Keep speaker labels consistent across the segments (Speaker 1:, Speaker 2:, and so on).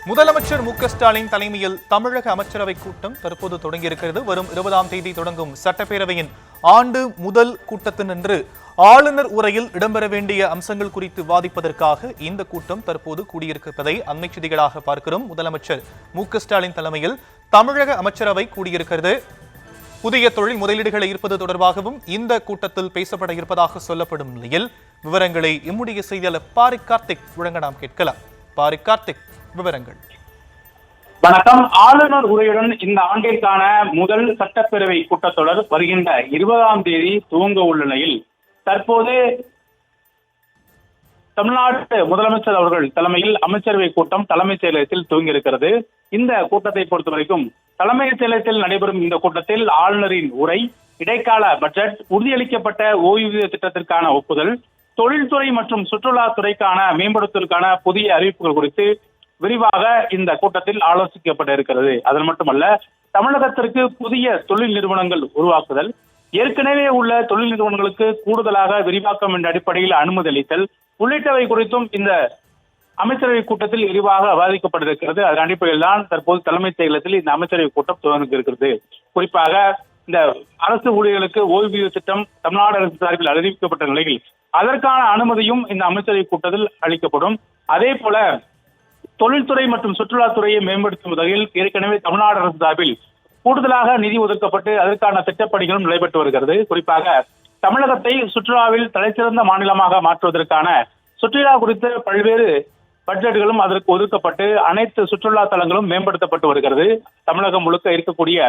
Speaker 1: முதலமைச்சர் மு.க.ஸ்டாலின் தலைமையில் தமிழக அமைச்சரவை கூட்டம் தற்போது தொடங்கியிருக்கிறது. வரும் 20ஆம் தேதி தொடங்கும் சட்டப்பேரவையின் ஆண்டு முதல் கூட்டத்தினின்று ஆளுநர் உரையில் இடம்பெற வேண்டிய அம்சங்கள் குறித்து வாதிப்பதற்காக இந்த கூட்டம் தற்போது கூடியிருப்பதை அண்மை செய்திகளாக பார்க்கிறோம். முதலமைச்சர் மு.க.ஸ்டாலின் தலைமையில் தமிழக அமைச்சரவை கூடியிருக்கிறது. புதிய தொழில் முதலீடுகளை ஈர்ப்பது தொடர்பாகவும் இந்த கூட்டத்தில் பேசப்பட இருப்பதாக சொல்லப்படும் நிலையில் விவரங்களை இம்முடைய செய்தியாளர் பாரிக் கார்த்திக் வழங்க நாம் கேட்கலாம். பாரிக் கார்த்திக், விவரங்கள்.
Speaker 2: வணக்கம். ஆளுநர் உரையுடன் இந்த ஆண்டிற்கான முதல் சட்டப்பேரவை கூட்டத்தொடர் வருகின்ற 20ஆம் தேதி துவங்க உள்ள நிலையில் தற்போது தமிழ்நாடு முதலமைச்சர் அவர்கள் தலைமையில் அமைச்சரவை கூட்டம் தலைமைச் செயலகத்தில் துவங்கியிருக்கிறது. இந்த கூட்டத்தை பொறுத்தவரைக்கும் தலைமைச் செயலகத்தில் நடைபெறும் இந்த கூட்டத்தில் ஆளுநரின் உரை, இடைக்கால பட்ஜெட், உறுதியளிக்கப்பட்ட ஓய்வூதிய திட்டத்திற்கான ஒப்புதல், தொழில்துறை மற்றும் சுற்றுலாத்துறைக்கான மேம்படுத்துவதற்கான புதிய அறிவிப்புகள் குறித்து விரிவாக இந்த கூட்டத்தில் ஆலோசிக்கப்பட இருக்கிறது. அதன் மட்டுமல்ல, தமிழகத்திற்கு புதிய தொழில் நிறுவனங்கள் உருவாக்குதல், ஏற்கனவே உள்ள தொழில் நிறுவனங்களுக்கு கூடுதலாக விரிவாக்கம் என்ற அடிப்படையில் அனுமதி அளித்தல் உள்ளிட்டவை குறித்தும் இந்த அமைச்சரவை கூட்டத்தில் விரிவாக விவாதிக்கப்பட இருக்கிறது. அதன் அடிப்படையில் தான் தற்போது தலைமைச் செயலகத்தில் இந்த அமைச்சரவை கூட்டம் துவங்க இருக்கிறது. குறிப்பாக இந்த அரசு ஊழியர்களுக்கு ஓய்வூதிய திட்டம் தமிழ்நாடு அரசு சார்பில் அறிவிக்கப்பட்ட நிலையில் அதற்கான அனுமதியும் இந்த அமைச்சரவை கூட்டத்தில் அளிக்கப்படும். அதே போல தொழில்துறை மற்றும் சுற்றுலாத்துறையை மேம்படுத்தும் வகையில் ஏற்கனவே தமிழ்நாடு அரசு சார்பில் கூடுதலாக நிதி ஒதுக்கப்பட்டு அதற்கான திட்டப்பணிகளும் நடைபெற்று வருகிறது. குறிப்பாக தமிழகத்தை சுற்றுலாவில் தலைசிறந்த மாநிலமாக மாற்றுவதற்கான சுற்றுலா குறித்த பல்வேறு பட்ஜெட்டுகளும் அதற்கு ஒதுக்கப்பட்டு அனைத்து சுற்றுலா தலங்களும் மேம்படுத்தப்பட்டு வருகிறது. தமிழகம் முழுக்க இருக்கக்கூடிய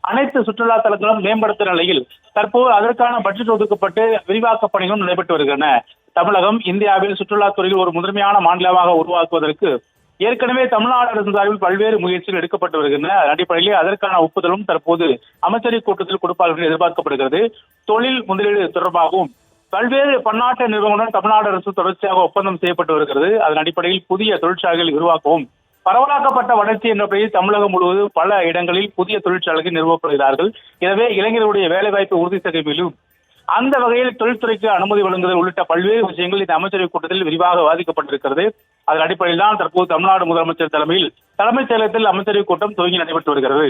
Speaker 2: அனைத்து சுற்றுலா தலங்களும் மேம்படுத்த நிலையில் தற்போது அதற்கான பட்ஜெட் ஒதுக்கப்பட்டு விரிவாக்க பணிகளும் நடைபெற்று வருகின்றன. தமிழகம் இந்தியாவில் சுற்றுலாத்துறையில் ஒரு முதன்மையான மாநிலமாக உருவாக்குவதற்கு ஏற்கனவே தமிழ்நாடு அரசு சார்பில் பல்வேறு முயற்சிகள் எடுக்கப்பட்டு வருகின்றன. அடிப்படையிலே அதற்கான ஒப்புதலும் தற்போது அமைச்சரவை கூட்டத்தில் கொடுப்பார்கள் என்று எதிர்பார்க்கப்படுகிறது. தொழில் முதலீடு தொடர்பாகவும் பல்வேறு பன்னாட்டு நிறுவனங்களுடன் தமிழ்நாடு அரசு தொடர்ச்சியாக ஒப்பந்தம் செய்யப்பட்டு வருகிறது. அதன் அடிப்படையில் புதிய தொழிற்சாலைகள் உருவாக்கவும், பரவலாக்கப்பட்ட வளர்ச்சி என்ற பெயரில் தமிழகம் முழுவதும் பல இடங்களில் புதிய தொழிற்சாலைகள் நிறுவப்படுகிறார்கள். எனவே இளைஞர்களுடைய வேலைவாய்ப்பு உறுதி செய்யும் அந்த வகையில் தொழில்துறைக்கு அனுமதி வழங்குதல் உள்ளிட்ட பல்வேறு விஷயங்கள் இந்த அமைச்சரவை கூட்டத்தில் விரிவாக விவாதிக்கப்பட்டிருக்கிறது. அதன் அடிப்படையில் தான் தற்போது தமிழ்நாடு முதலமைச்சர் தலைமையில் தலைமைச் செயலகத்தில் அமைச்சரவை கூட்டம் துவங்கி நடைபெற்று வருகிறது.